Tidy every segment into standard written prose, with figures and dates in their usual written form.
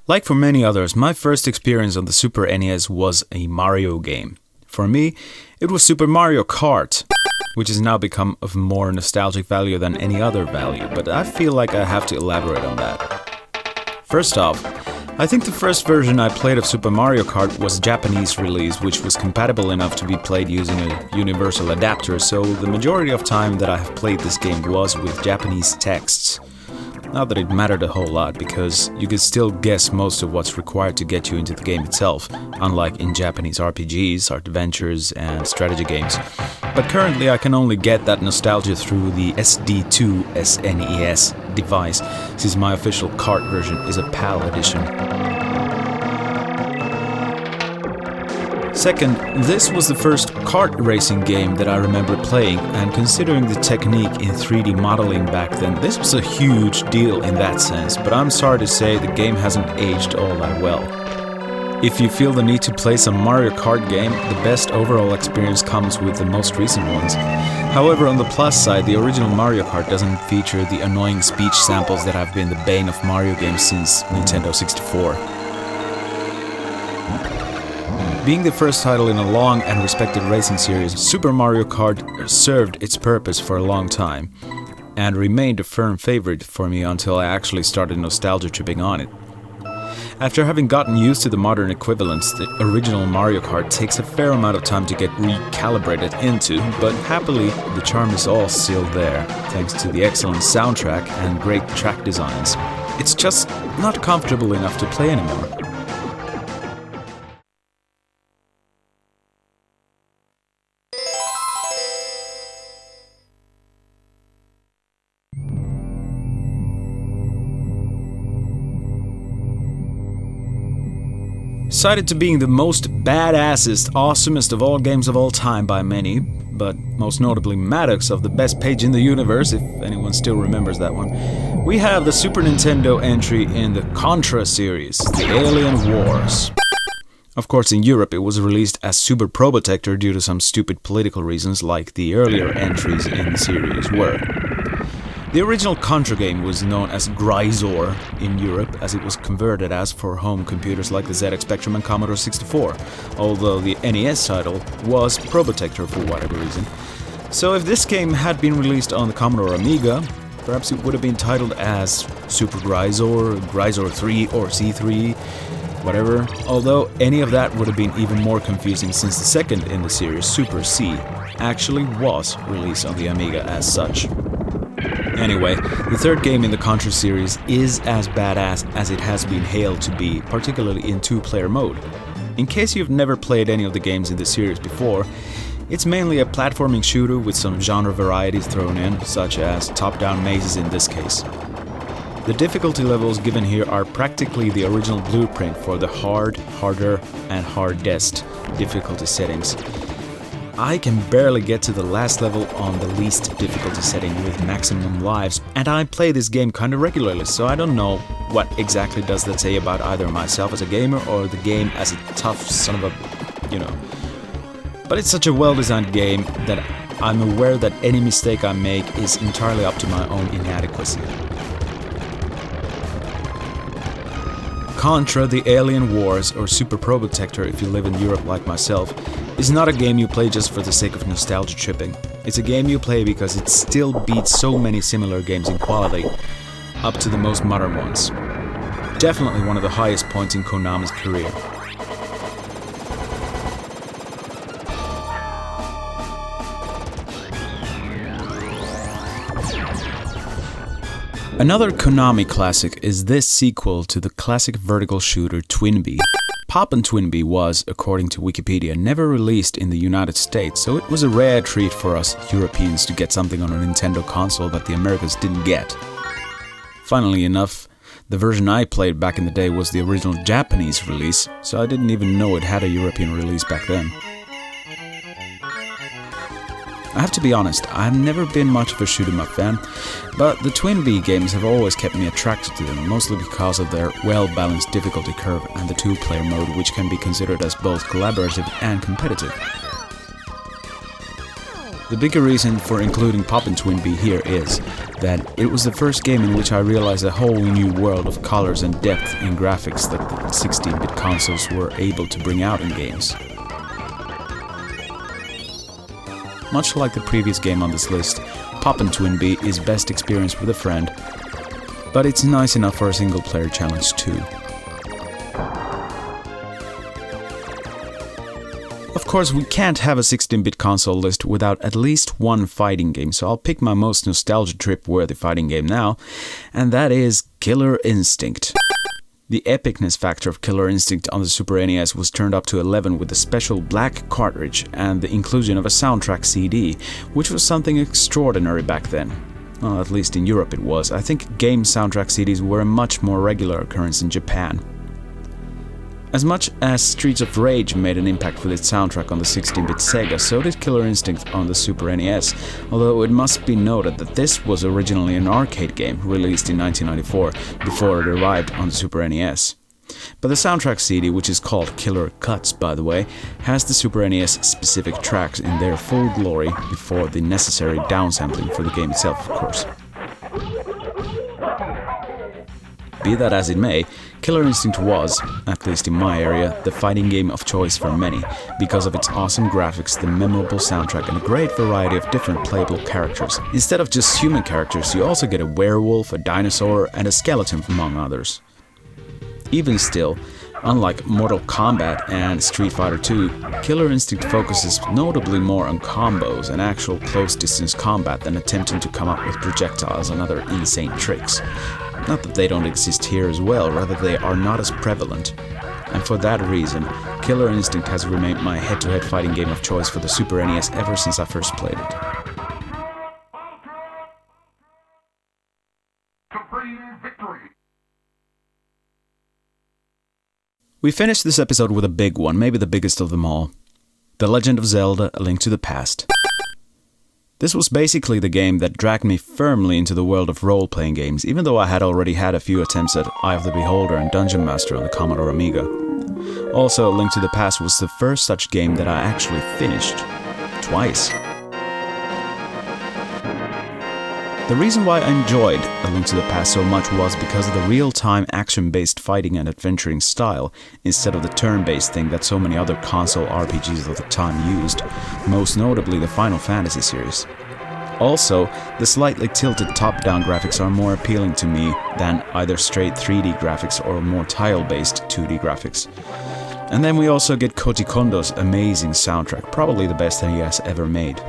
Like for many others, my first experience on the Super NES was a Mario game. For me, it was Super Mario Kart, which has now become of more nostalgic value than any other value, but I feel like I have to elaborate on that. First off, I think the first version I played of Super Mario Kart was a Japanese release, which was compatible enough to be played using a universal adapter, so the majority of time that I have played this game was with Japanese texts. Not that it mattered a whole lot, because you could still guess most of what's required to get you into the game itself, unlike in Japanese RPGs, adventures, and strategy games. But currently I can only get that nostalgia through the SD2 SNES device, since my official Kart version is a PAL edition. Second, this was the first kart racing game that I remember playing, and considering the technique in 3D modeling back then, this was a huge deal in that sense, but I'm sorry to say the game hasn't aged all that well. If you feel the need to play some Mario Kart game, the best overall experience comes with the most recent ones. However, on the plus side, the original Mario Kart doesn't feature the annoying speech samples that have been the bane of Mario games since Nintendo 64. Being the first title in a long and respected racing series, Super Mario Kart served its purpose for a long time, and remained a firm favorite for me until I actually started nostalgia tripping on it. After having gotten used to the modern equivalents, the original Mario Kart takes a fair amount of time to get recalibrated into, but happily the charm is all still there, thanks to the excellent soundtrack and great track designs. It's just not comfortable enough to play anymore. Cited to being the most badassest, awesomest of all games of all time by many, but most notably Maddox of the best page in the universe, if anyone still remembers that one, we have the Super Nintendo entry in the Contra series, The Alien Wars. Of course, in Europe it was released as Super Probotector due to some stupid political reasons like the earlier entries in the series were. The original Contra game was known as Gryzor in Europe, as it was converted as for home computers like the ZX Spectrum and Commodore 64, although the NES title was Probotector for whatever reason. So if this game had been released on the Commodore Amiga, perhaps it would have been titled as Super Gryzor, Gryzor 3 or C3, whatever, although any of that would have been even more confusing since the second in the series, Super C, actually was released on the Amiga as such. Anyway, the third game in the Contra series is as badass as it has been hailed to be, particularly in two-player mode. In case you've never played any of the games in the series before, it's mainly a platforming shooter with some genre varieties thrown in, such as top-down mazes in this case. The difficulty levels given here are practically the original blueprint for the hard, harder, and hardest difficulty settings. I can barely get to the last level on the least difficulty setting with maximum lives, and I play this game kinda regularly, so I don't know what exactly does that say about either myself as a gamer or the game as a tough son of a, But it's such a well-designed game that I'm aware that any mistake I make is entirely up to my own inadequacy. Contra, The Alien Wars, or Super Probotector if you live in Europe like myself, is not a game you play just for the sake of nostalgia tripping. It's a game you play because it still beats so many similar games in quality, up to the most modern ones. Definitely one of the highest points in Konami's career. Another Konami classic is this sequel to the classic vertical shooter Twinbee. Poppin' Twinbee was, according to Wikipedia, never released in the United States, so it was a rare treat for us Europeans to get something on a Nintendo console that the Americans didn't get. Funnily enough, the version I played back in the day was the original Japanese release, so I didn't even know it had a European release back then. I have to be honest, I've never been much of a shoot-'em-up fan, but the Twinbee games have always kept me attracted to them, mostly because of their well-balanced difficulty curve and the two-player mode, which can be considered as both collaborative and competitive. The bigger reason for including Poppin' Twinbee here is that it was the first game in which I realized a whole new world of colors and depth in graphics that the 16-bit consoles were able to bring out in games. Much like the previous game on this list, Poppin' Twinbee is best experienced with a friend, but it's nice enough for a single-player challenge too. Of course, we can't have a 16-bit console list without at least one fighting game, so I'll pick my most nostalgia trip-worthy fighting game now, and that is Killer Instinct. The epicness factor of Killer Instinct on the Super NES was turned up to 11 with a special black cartridge and the inclusion of a soundtrack CD, which was something extraordinary back then. Well, at least in Europe it was. I think game soundtrack CDs were a much more regular occurrence in Japan. As much as Streets of Rage made an impact with its soundtrack on the 16-bit Sega, so did Killer Instinct on the Super NES, although it must be noted that this was originally an arcade game released in 1994 before it arrived on the Super NES. But the soundtrack CD, which is called Killer Cuts by the way, has the Super NES specific tracks in their full glory before the necessary downsampling for the game itself, of course. Be that as it may, Killer Instinct was, at least in my area, the fighting game of choice for many, because of its awesome graphics, the memorable soundtrack, and a great variety of different playable characters. Instead of just human characters, you also get a werewolf, a dinosaur, and a skeleton, among others. Even still, unlike Mortal Kombat and Street Fighter 2, Killer Instinct focuses notably more on combos and actual close-distance combat than attempting to come up with projectiles and other insane tricks. Not that they don't exist here as well, rather they are not as prevalent. And for that reason, Killer Instinct has remained my head-to-head fighting game of choice for the Super NES ever since I first played it. We finished this episode with a big one, maybe the biggest of them all. The Legend of Zelda: A Link to the Past. This was basically the game that dragged me firmly into the world of role-playing games, even though I had already had a few attempts at Eye of the Beholder and Dungeon Master on the Commodore Amiga. Also, A Link to the Past was the first such game that I actually finished. Twice. The reason why I enjoyed A Link to the Past so much was because of the real-time action-based fighting and adventuring style, instead of the turn-based thing that so many other console RPGs of the time used, most notably the Final Fantasy series. Also, the slightly tilted top-down graphics are more appealing to me than either straight 3D graphics or more tile-based 2D graphics. And then we also get Koji Kondo's amazing soundtrack, probably the best that he has ever made.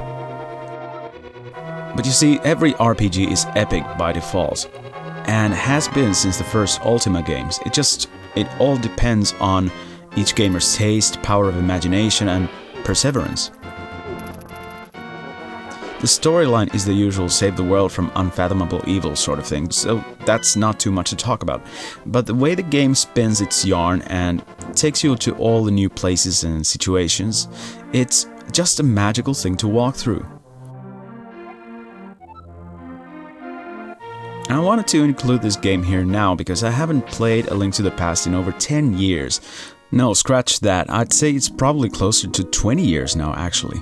But you see, every RPG is epic by default, and has been since the first Ultima games. It all depends on each gamer's taste, power of imagination, and perseverance. The storyline is the usual save the world from unfathomable evil sort of thing, so that's not too much to talk about. But the way the game spins its yarn and takes you to all the new places and situations, it's just a magical thing to walk through. I wanted to include this game here now because I haven't played A Link to the Past in over 10 years. No, scratch that, I'd say it's probably closer to 20 years now actually.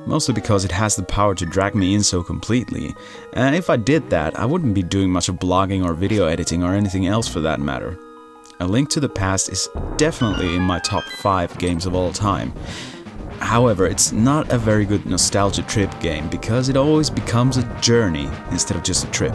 Mostly because it has the power to drag me in so completely. And if I did that, I wouldn't be doing much of blogging or video editing or anything else for that matter. A Link to the Past is definitely in my top 5 games of all time. However, it's not a very good nostalgia trip game because it always becomes a journey instead of just a trip.